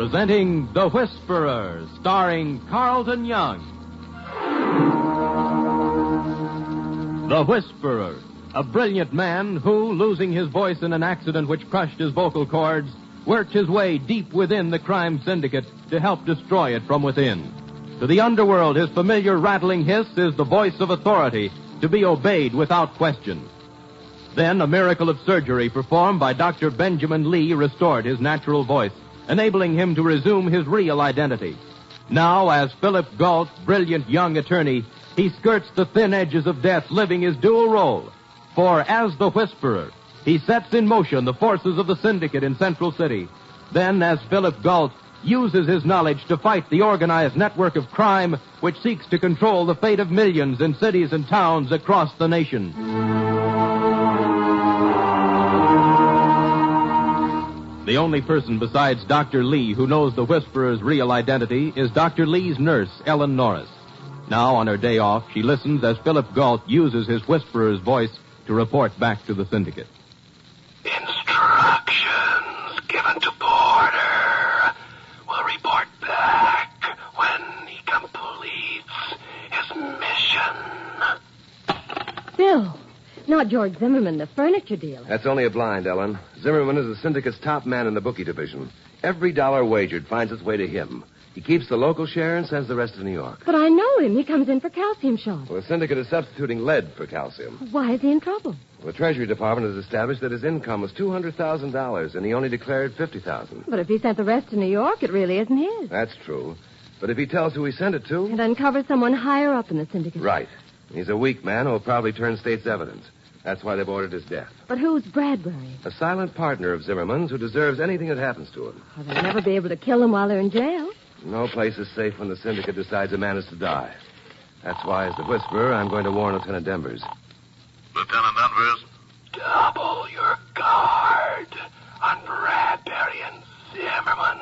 presenting The Whisperer, starring Carlton Young. The Whisperer, a brilliant man who, losing his voice in an accident which crushed his vocal cords, worked his way deep within the crime syndicate to help destroy it from within. To the underworld, his familiar rattling hiss is the voice of authority, to be obeyed without question. Then a miracle of surgery performed by Dr. Benjamin Lee restored his natural voice, enabling him to resume his real identity. Now, as Philip Galt, brilliant young attorney, he skirts the thin edges of death, living his dual role. For as the Whisperer, he sets in motion the forces of the syndicate in Central City. Then, as Philip Galt, uses his knowledge to fight the organized network of crime which seeks to control the fate of millions in cities and towns across the nation. The only person besides Dr. Lee who knows the Whisperer's real identity is Dr. Lee's nurse, Ellen Norris. Now, on her day off, she listens as Philip Galt uses his Whisperer's voice to report back to the syndicate. Instructions given to Porter. Will report back when he completes his mission. Bill, not George Zimmerman, the furniture dealer. That's only a blind, Ellen. Zimmerman is the syndicate's top man in the bookie division. Every dollar wagered finds its way to him. He keeps the local share and sends the rest to New York. But I know him. He comes in for calcium shots. Well, the syndicate is substituting lead for calcium. Why is he in trouble? Well, the Treasury Department has established that his income was $200,000, and he only declared $50,000. But if he sent the rest to New York, it really isn't his. That's true. But if he tells who he sent it to... It uncovers someone higher up in the syndicate. Right. He's a weak man who will probably turn state's evidence. That's why they've ordered his death. But who's Bradbury? A silent partner of Zimmerman's who deserves anything that happens to him. Well, they'll never be able to kill him while they're in jail. No place is safe when the syndicate decides a man is to die. That's why, as the Whisperer, I'm going to warn Lieutenant Denvers. Lieutenant Denvers? Double your guard on Bradbury and Zimmerman.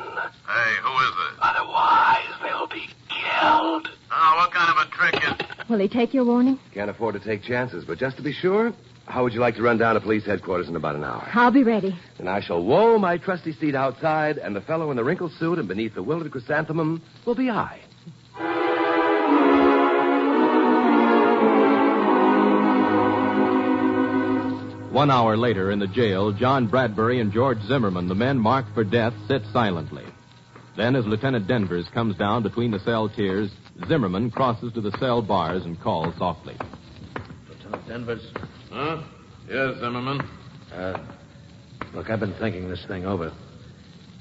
Hey, who is it? Otherwise, they'll be killed. Oh, what kind of a trick is... Will he take your warning? Can't afford to take chances, but just to be sure, how would you like to run down to police headquarters in about an hour? I'll be ready. And I shall woe my trusty steed outside, and the fellow in the wrinkled suit and beneath the wilted chrysanthemum will be I. One hour later in the jail, John Bradbury and George Zimmerman, the men marked for death, sit silently. Then, as Lieutenant Denvers comes down between the cell tiers, Zimmerman crosses to the cell bars and calls softly. Lieutenant Denvers? Huh? Yes, Zimmerman. Look, I've been thinking this thing over.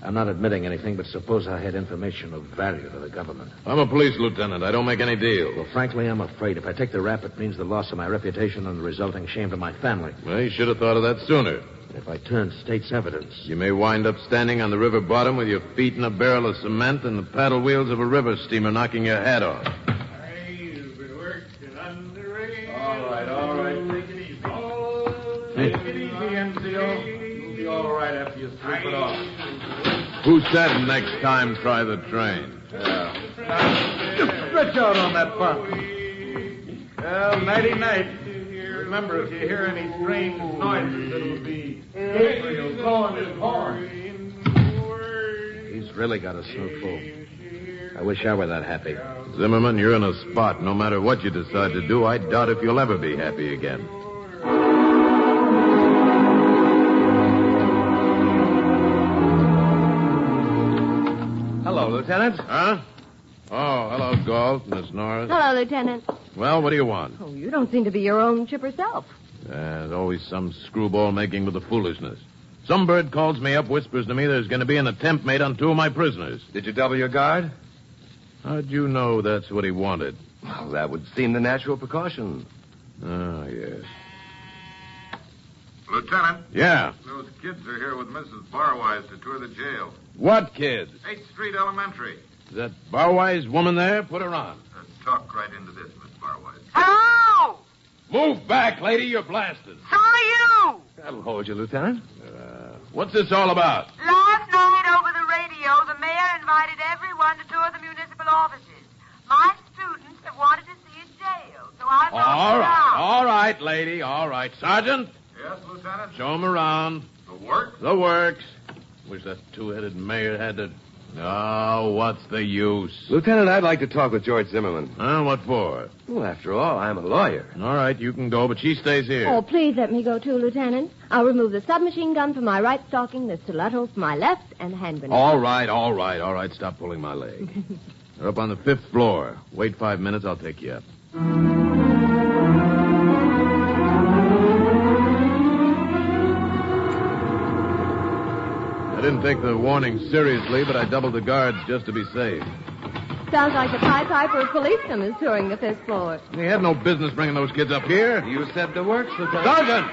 I'm not admitting anything, but suppose I had information of value to the government. I'm a police lieutenant. I don't make any deals. Well, frankly, I'm afraid if I take the rap, it means the loss of my reputation and the resulting shame to my family. Well, you should have thought of that sooner. If I turn state's evidence... You may wind up standing on the river bottom with your feet in a barrel of cement and the paddle wheels of a river steamer knocking your head off. All right. Take it easy. Take it easy, MCO. You'll be all right after you slip it off. Who said next time try the train? Just stretch out on that bunk. Well, nighty-night. Remember, if you hear any strange noises, it'll be Gabriel blowing his horn. He's really got us so full. I wish I were that happy. Zimmerman, you're in a spot. No matter what you decide to do, I doubt if you'll ever be happy again. Hello, Lieutenant. Huh? Oh, hello, Galt, Miss Norris. Hello, Lieutenant. Well, what do you want? Oh, you don't seem to be your own chipper self. There's always some screwball making with the foolishness. Some bird calls me up, whispers to me there's going to be an attempt made on 2 of my prisoners. Did you double your guard? How'd you know that's what he wanted? Well, that would seem the natural precaution. Oh, yes. Lieutenant. Yeah. Those kids are here with Mrs. Barwise to tour the jail. What kids? 8th Street Elementary. Is that Barwise woman there? Put her on. Talk right into this, Miss Barwise. Hello! Move back, lady. You're blasted. So are you! That'll hold you, Lieutenant. What's this all about? Last night over the radio, the mayor invited everyone to tour the municipal offices. My students have wanted to see his jail, so I brought All right, lady. All right. Sergeant, Yes, Lieutenant? show him around. The work? The works. Wish that 2-headed mayor had to... Oh, what's the use? Lieutenant, I'd like to talk with George Zimmerman. What for? Well, after all, I'm a lawyer. All right, you can go, but she stays here. Oh, please let me go too, Lieutenant. I'll remove the submachine gun from my right stocking, the stiletto from my left, and the hand grenade. All right. Stop pulling my leg. They're up on the 5th floor. Wait 5 minutes, I'll take you up. I didn't take the warning seriously, but I doubled the guards just to be safe. Sounds like the Pied Piper of policemen is touring the 5th floor. They had no business bringing those kids up here. You said the works, Lieutenant.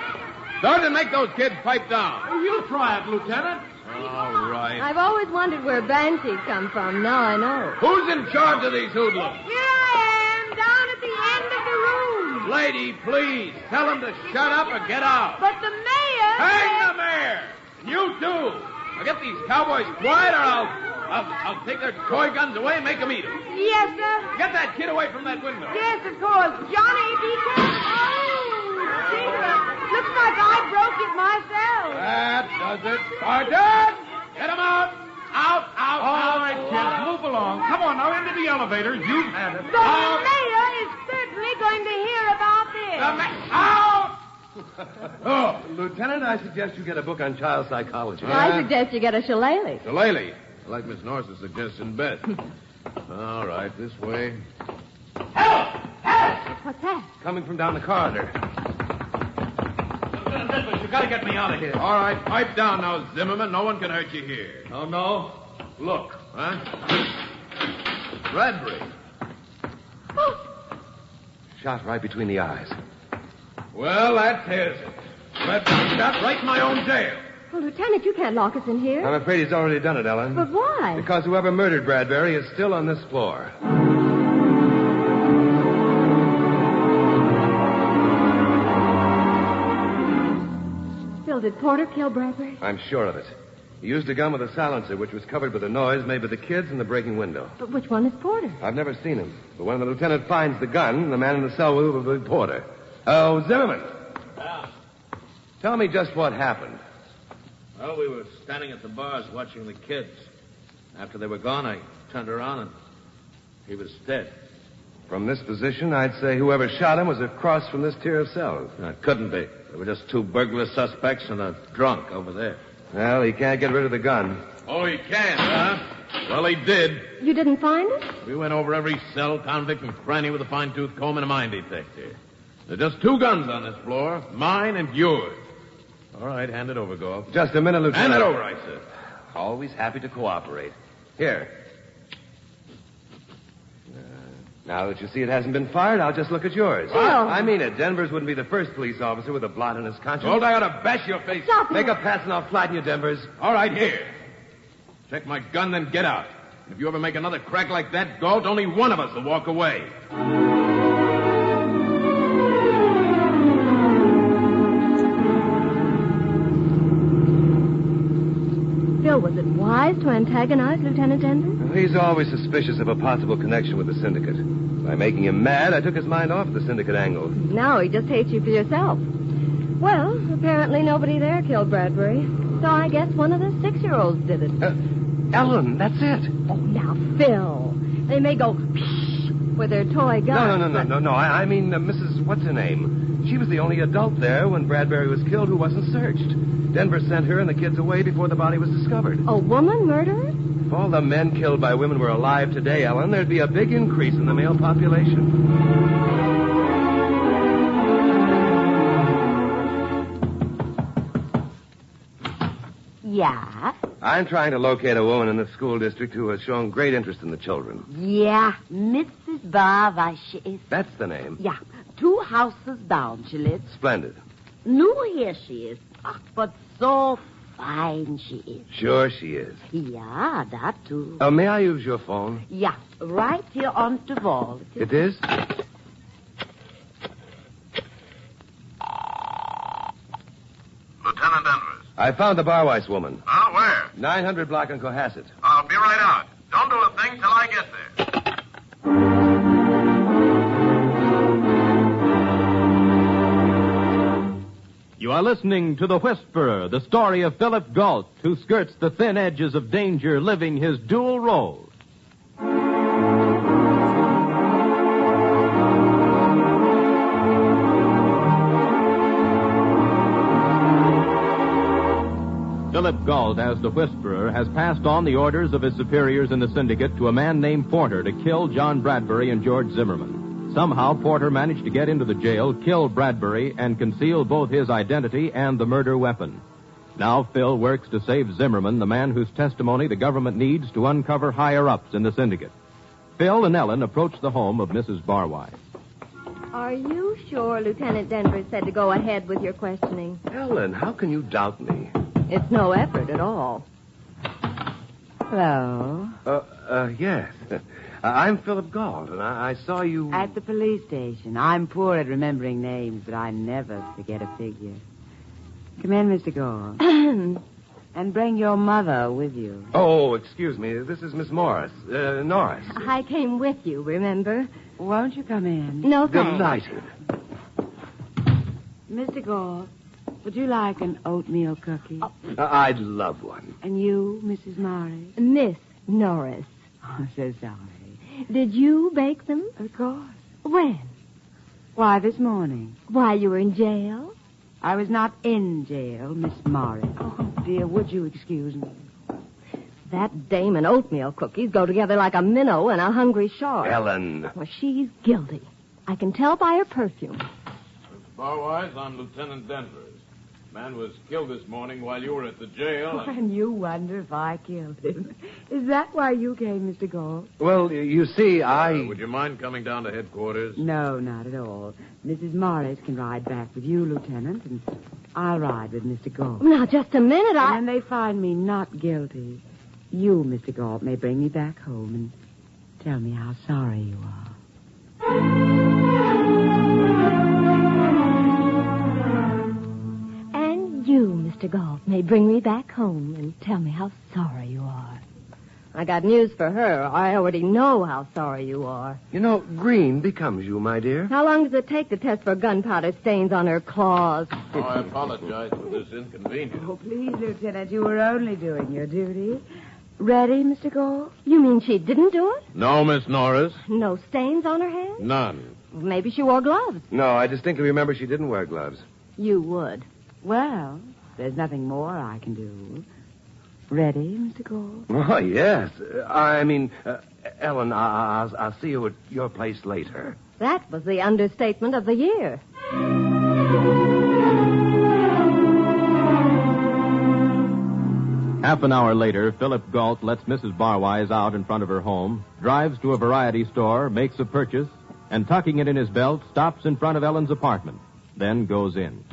Sergeant, make those kids pipe down. Oh, you try it, Lieutenant. All right. I've always wondered where banshees come from. Now I know. Who's in charge of these hoodlums? Here I am, down at the end of the room. Lady, please, tell them to shut up or get out. But the mayor... Hang the mayor! And you, too. Now get these cowboys quiet, or I'll take their toy guns away and make them eat them. Yes, sir. Get that kid away from that window. Yes, of course. Johnny, be careful. Oh, Tinker. Looks like I broke it myself. That does it. Sergeant! Get him out! Out! All right, kids, move along. Come on, now, into the elevator. You've had it. So the mayor is certainly going to hear about this. Out! Oh, Lieutenant, I suggest you get a book on child psychology. I suggest you get a shillelagh. Shillelagh. I like Miss Norris's suggestion best. All right, this way. What's that? Coming from down the corridor. You gotta get me out of here. All right, pipe down now, Zimmerman. No one can hurt you here. Oh, no? Look, huh? Bradbury. Shot right between the eyes. Well, that tears it. Bradbury shot right in my own jail. Well, Lieutenant, you can't lock us in here. I'm afraid he's already done it, Ellen. But why? Because whoever murdered Bradbury is still on this floor. Phil, did Porter kill Bradbury? I'm sure of it. He used a gun with a silencer, which was covered with a noise made by the kids in the breaking window. But which one is Porter? I've never seen him. But when the lieutenant finds the gun, the man in the cell will be Porter. Oh, Zimmerman. Yeah. Tell me just what happened. Well, we were standing at the bars watching the kids. After they were gone, I turned around and he was dead. From this position, I'd say whoever shot him was across from this tier of cells. No, it couldn't be. There were just 2 burglar suspects and a drunk over there. Well, he can't get rid of the gun. Oh, he can, huh? Well, he did. You didn't find it? We went over every cell, convict, and cranny with a fine-tooth comb and a mine detector. There are just 2 guns on this floor, mine and yours. All right, hand it over, Goff. Just a minute, Lieutenant. Hand it over, I said. Always happy to cooperate. Here. Now that you see it hasn't been fired, I'll just look at yours. Phil. I mean it. Denvers wouldn't be the first police officer with a blot on his conscience. Hold, I ought to bash your face. Stop it. Make a pass and I'll flatten you, Denvers. All right, here. Check my gun, then get out. If you ever make another crack like that, Galt, only one of us will walk away. Phil, was it wise to antagonize Lieutenant Denver? He's always suspicious of a possible connection with the syndicate. By making him mad, I took his mind off the syndicate angle. Now he just hates you for yourself. Well, apparently nobody there killed Bradbury. So I guess one of the 6-year-olds did it. Ellen, that's it. Oh, now, Phil. They may go with their toy guns. No. I mean, Mrs. What's-her-name. She was the only adult there when Bradbury was killed who wasn't searched. Denver sent her and the kids away before the body was discovered. A woman murderer? If all the men killed by women were alive today, Ellen, there'd be a big increase in the male population. Yeah? I'm trying to locate a woman in the school district who has shown great interest in the children. Yeah, Mrs. Barva, she is. That's the name. Yeah, 2 houses down she lives. Splendid. New here she is. But so fine she is. Sure she is. Yeah, that too. May I use your phone? Yeah, right here on the wall. It is? Lieutenant Denvers. I found the Barweiss woman. Oh, where? 900 block in Cohasset. I'll be right out. Don't do a thing till I get there. You are listening to The Whisperer, the story of Philip Galt, who skirts the thin edges of danger living his dual role. Philip Galt, as the Whisperer, has passed on the orders of his superiors in the syndicate to a man named Porter to kill John Bradbury and George Zimmerman. Somehow, Porter managed to get into the jail, kill Bradbury, and conceal both his identity and the murder weapon. Now Phil works to save Zimmerman, the man whose testimony the government needs to uncover higher-ups in the syndicate. Phil and Ellen approach the home of Mrs. Barwise. Are you sure Lieutenant Denver said to go ahead with your questioning? Ellen, how can you doubt me? It's no effort at all. Hello. Yes. I'm Philip Galt, and I saw you... At the police station. I'm poor at remembering names, but I never forget a figure. Come in, Mr. Galt. And bring your mother with you. Oh, excuse me. This is Miss Norris. I came with you, remember? Won't you come in? No, thanks. Delighted. Mr. Galt, would you like an oatmeal cookie? I'd love one. And you, Mrs. Morris? Miss Norris. Oh, so sorry. Did you bake them? Of course. When? Why, this morning. While you were in jail? I was not in jail, Miss Morris. Oh, dear, would you excuse me? That dame and oatmeal cookies go together like a minnow and a hungry shark. Ellen. Well, she's guilty. I can tell by her perfume. Mr. Barwise, I'm Lieutenant Denver. Man was killed this morning while you were at the jail. And you wonder if I killed him. Is that why you came, Mr. Galt? Well, you see, Would you mind coming down to headquarters? No, not at all. Mrs. Morris can ride back with you, Lieutenant, and I'll ride with Mr. Galt. Now, just a minute, And when they find me not guilty, you, Mr. Galt, may bring me back home and tell me how sorry you are. You, Mr. Galt, may bring me back home and tell me how sorry you are. I got news for her. I already know how sorry you are. You know, green becomes you, my dear. How long does it take to test for gunpowder stains on her claws? Oh, I apologize for this inconvenience. Oh, please, Lieutenant, you were only doing your duty. Ready, Mr. Galt? You mean she didn't do it? No, Miss Norris. No stains on her hands? None. Maybe she wore gloves. No, I distinctly remember she didn't wear gloves. You would. Well, there's nothing more I can do. Ready, Mr. Galt? Oh, yes. Ellen, I'll see you at your place later. That was the understatement of the year. Half an hour later, Philip Galt lets Mrs. Barwise out in front of her home, drives to a variety store, makes a purchase, and tucking it in his belt, stops in front of Ellen's apartment, then goes in.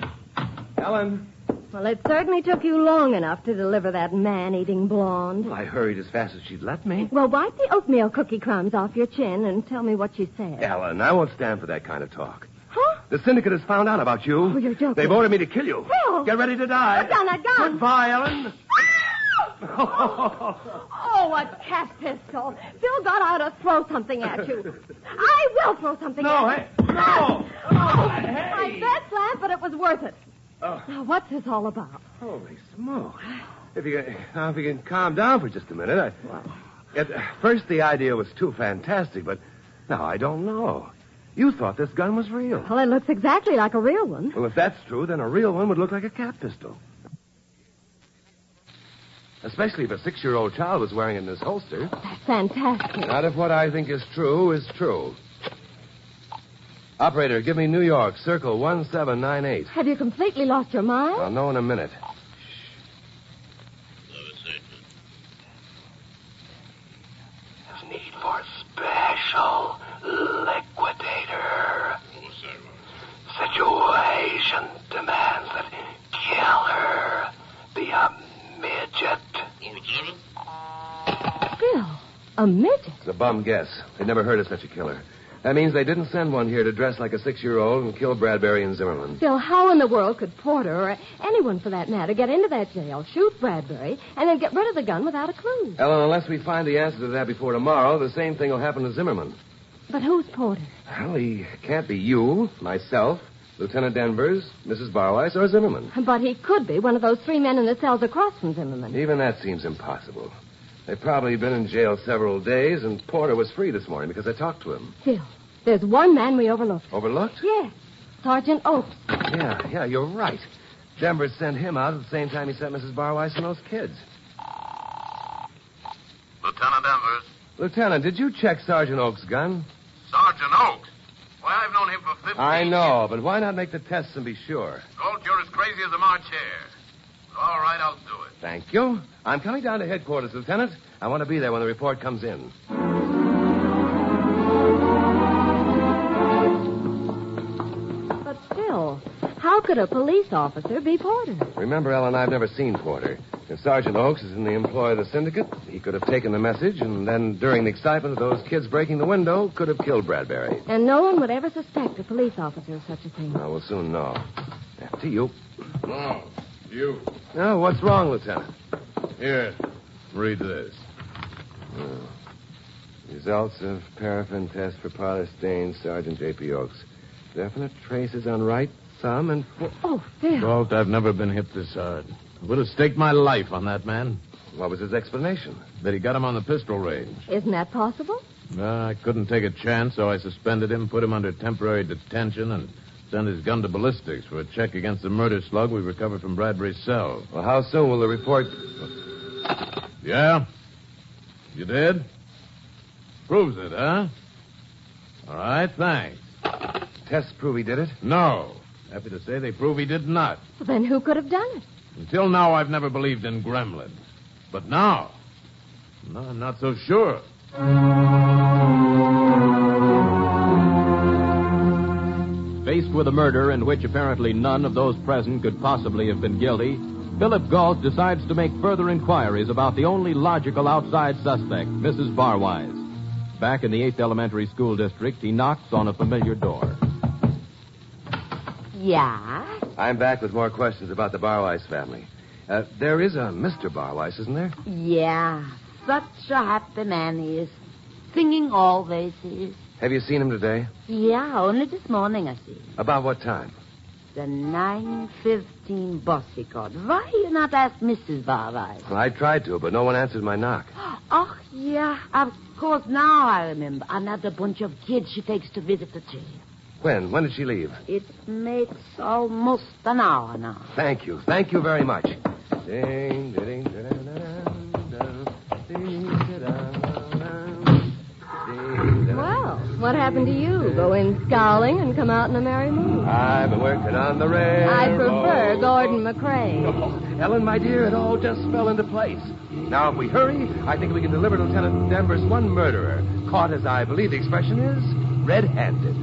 Ellen. Well, it certainly took you long enough to deliver that man-eating blonde. Well, I hurried as fast as she'd let me. Well, wipe the oatmeal cookie crumbs off your chin and tell me what she said. Ellen, I won't stand for that kind of talk. Huh? The syndicate has found out about you. Oh, you're joking. They've ordered me to kill you. Phil! Get ready to die. Put down that gun. Goodbye, Ellen. Oh, a cat pistol. Phil got out to throw something at you. I will throw something at you. No. Hey. I bet, Lamp, but it was worth it. Now, what's this all about? Holy smoke. If you can calm down for just a minute. At first, the idea was too fantastic, but now I don't know. You thought this gun was real. Well, it looks exactly like a real one. Well, if that's true, then a real one would look like a cat pistol. Especially if a 6-year-old child was wearing it in his holster. That's fantastic. Not if what I think is true is true. Operator, give me New York, circle 1798. Have you completely lost your mind? I'll know in a minute. There's need for special liquidator. Situation demands that killer be a midget. Phil, a midget? It's a bum guess. They never heard of such a killer. That means they didn't send one here to dress like a 6-year-old and kill Bradbury and Zimmerman. Phil, how in the world could Porter, or anyone for that matter, get into that jail, shoot Bradbury, and then get rid of the gun without a clue? Ellen, unless we find the answer to that before tomorrow, the same thing will happen to Zimmerman. But who's Porter? Well, he can't be you, myself, Lieutenant Danvers, Mrs. Barwise, or Zimmerman. But he could be one of those 3 men in the cells across from Zimmerman. Even that seems impossible. They've probably been in jail several days, and Porter was free this morning because I talked to him. Phil, there's one man we overlooked. Overlooked? Yes. Sergeant Oakes. Yeah, you're right. Danvers sent him out at the same time he sent Mrs. Barwise and those kids. Lieutenant Danvers. Lieutenant, did you check Sergeant Oakes' gun? Sergeant Oakes? Why, I've known him for 15 I know, years. but why not make the tests and be sure? Gold, you're as crazy as a March hare. All right, I'll do it. Thank you. I'm coming down to headquarters, Lieutenant. I want to be there when the report comes in. But Phil, how could a police officer be Porter? Remember, Ellen, I've never seen Porter. If Sergeant Oakes is in the employ of the syndicate, he could have taken the message and then, during the excitement of those kids breaking the window, could have killed Bradbury. And no one would ever suspect a police officer of such a thing. Well, we'll soon know. After you. No, you. Oh, what's wrong, Lieutenant? Here, read this. Results of paraffin test for parlor stains, Sergeant J.P. Oakes. Definite traces on right thumb and foot. Oh, Phil. Walt, I've never been hit this hard. I would have staked my life on that man. What was his explanation? That he got him on the pistol range. Isn't that possible? I couldn't take a chance, so I suspended him, put him under temporary detention, and sent his gun to ballistics for a check against the murder slug we recovered from Bradbury's cell. Well, how soon will the report... Yeah? You did? Proves it, huh? All right, thanks. Tests prove he did it? No. Happy to say they prove he did not. Well, then who could have done it? Until now, I've never believed in gremlins. But now, no, I'm not so sure. Faced with a murder in which apparently none of those present could possibly have been guilty, Philip Galt decides to make further inquiries about the only logical outside suspect, Mrs. Barwise. Back in the 8th Elementary School District, he knocks on a familiar door. Yeah? I'm back with more questions about the Barwise family. There is a Mr. Barwise, isn't there? Yeah. Such a happy man he is. Singing always he is. Have you seen him today? Yeah, only this morning I see. About what time? The 9:15 bus he called. Why you not ask Mrs. Barwise? Well, I tried to, but no one answered my knock. Oh, yeah. Of course, now I remember. Another bunch of kids she takes to visit the jail. When? When did she leave? It makes almost an hour now. Thank you. Thank you very much. Well, what happened to you? Go in scowling and come out in a merry mood. I've been working on the railroad. I prefer Gordon McRae. Oh, Ellen, my dear, it all just fell into place. Now, if we hurry, I think we can deliver Lieutenant Danvers one murderer, caught, as I believe the expression is, red-handed.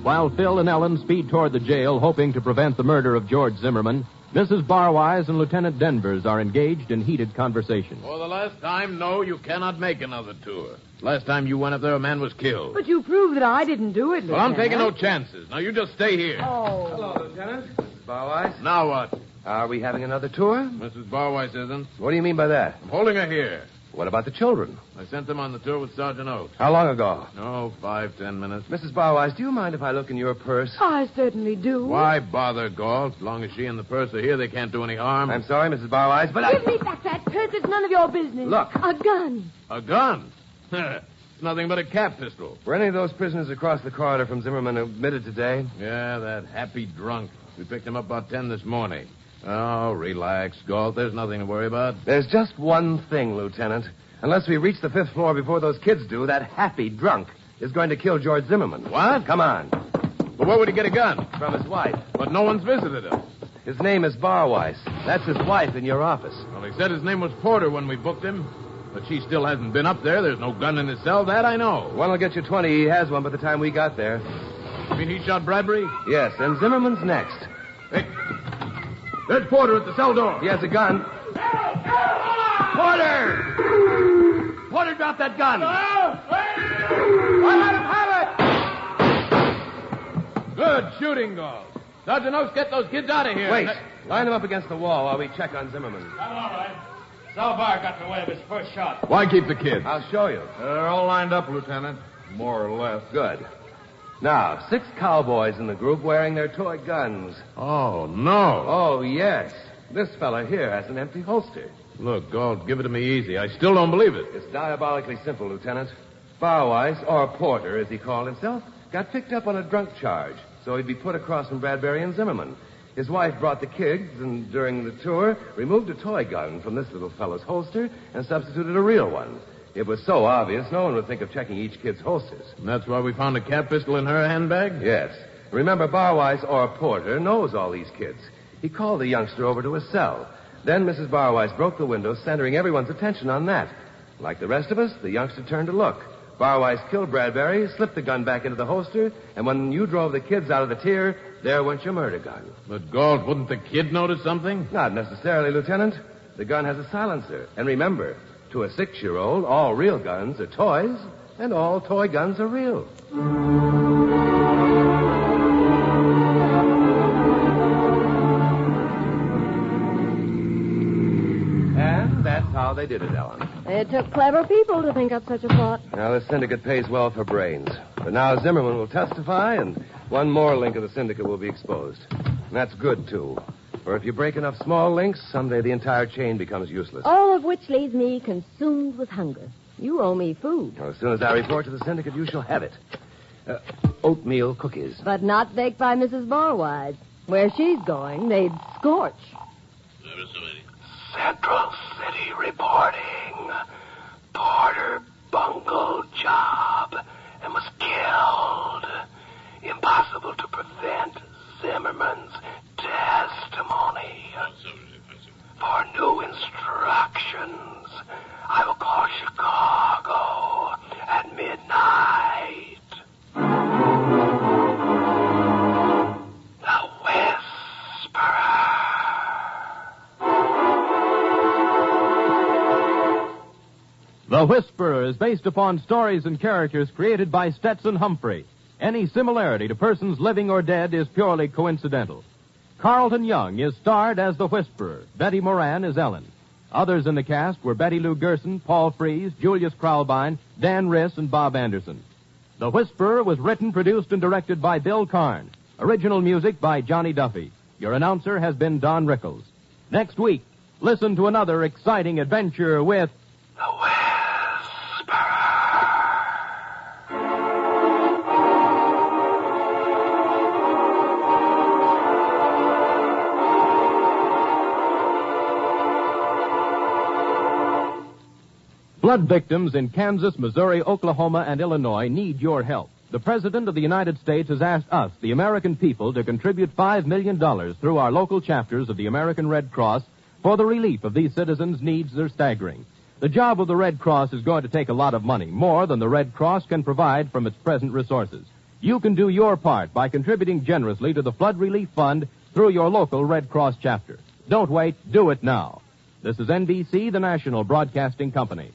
While Phil and Ellen speed toward the jail, hoping to prevent the murder of George Zimmerman, Mrs. Barwise and Lieutenant Danvers are engaged in heated conversation. For the last time, no, you cannot make another tour. Last time you went up there, a man was killed. But you proved that I didn't do it, Well, I'm taking no chances. Now, you just stay here. Oh. Hello, Lieutenant. Mrs. Barwise. Now what? Are we having another tour? Mrs. Barwise isn't. What do you mean by that? I'm holding her here. What about the children? I sent them on the tour with Sergeant Oakes. How long ago? Oh, 5-10 minutes. Mrs. Barwise, do you mind if I look in your purse? I certainly do. Why bother, Galt? As long as she and the purse are here, they can't do any harm. I'm sorry, Mrs. Barwise, but Give me back that purse. It's none of your business. Look, A gun. A gun? It's nothing but a cap pistol. were any of those prisoners across the corridor from Zimmerman admitted today? Yeah, that happy drunk. We picked him up about 10 this morning. Oh, relax, Galt. There's nothing to worry about. There's just one thing, Lieutenant. Unless we reach the 5th floor before those kids do, that happy drunk is going to kill George Zimmerman. What? Come on. But where would he get a gun? From his wife. But no one's visited him. His name is Barwise. That's his wife in your office. Well, he said his name was Porter when we booked him. But she still hasn't been up there. There's no gun in his cell. That I know. One will get you 20. He has one by the time we got there. You mean he shot Bradbury? Yes, and Zimmerman's next. Hey, there's Porter at the cell door. He has a gun. Porter! Porter, drop that gun. Good shooting, Galt. Sergeant Oakes, get those kids out of here. Wait. Line them up against the wall while we check on Zimmerman. All right. Salvar got in the way of his first shot. Why keep the kids? I'll show you. They're all lined up, Lieutenant. More or less. Good. Now, 6 cowboys in the group wearing their toy guns. Oh, no. Oh, yes. This fella here has an empty holster. Look, Galt, give it to me easy. I still don't believe it. It's diabolically simple, Lieutenant. Barwise, or Porter, as he called himself, got picked up on a drunk charge, so he'd be put across from Bradbury and Zimmerman. His wife brought the kids, and during the tour, removed a toy gun from this little fellow's holster and substituted a real one. It was so obvious, no one would think of checking each kid's holsters. And that's why we found a cat pistol in her handbag? Yes. Remember, Barwise, or Porter, knows all these kids. He called the youngster over to his cell. Then Mrs. Barwise broke the window, centering everyone's attention on that. Like the rest of us, the youngster turned to look. Barwise killed Bradbury, slipped the gun back into the holster, and when you drove the kids out of the tier, there went your murder gun. But, Galt, wouldn't the kid notice something? Not necessarily, Lieutenant. The gun has a silencer. And remember, to a 6-year-old, all real guns are toys, and all toy guns are real. And that's how they did it, Ellen. It took clever people to think up such a plot. Now, the syndicate pays well for brains. But now Zimmerman will testify, and one more link of the syndicate will be exposed. And that's good, too. For if you break enough small links, someday the entire chain becomes useless. All of which leaves me consumed with hunger. You owe me food. Well, as soon as I report to the syndicate, you shall have it. Oatmeal cookies. But not baked by Mrs. Barwise. Where she's going, they'd scorch. Central City reporting. Porter bungled job and was killed. Impossible to prevent Zimmerman's testimony. For new instructions, I will call Chicago at midnight. The Whisperer. The Whisperer is based upon stories and characters created by Stetson Humphrey. Any similarity to persons living or dead is purely coincidental. Carlton Young is starred as the Whisperer. Betty Moran is Ellen. Others in the cast were Betty Lou Gerson, Paul Frees, Julius Kraulbein, Dan Riss, and Bob Anderson. The Whisperer was written, produced, and directed by Bill Karn. Original music by Johnny Duffy. Your announcer has been Don Rickles. Next week, listen to another exciting adventure with The Whisperer. Flood victims in Kansas, Missouri, Oklahoma, and Illinois need your help. The President of the United States has asked us, the American people, to contribute $5 million through our local chapters of the American Red Cross for the relief of these citizens' needs are staggering. The job of the Red Cross is going to take a lot of money, more than the Red Cross can provide from its present resources. You can do your part by contributing generously to the Flood Relief Fund through your local Red Cross chapter. Don't wait, do it now. This is NBC, the national broadcasting company.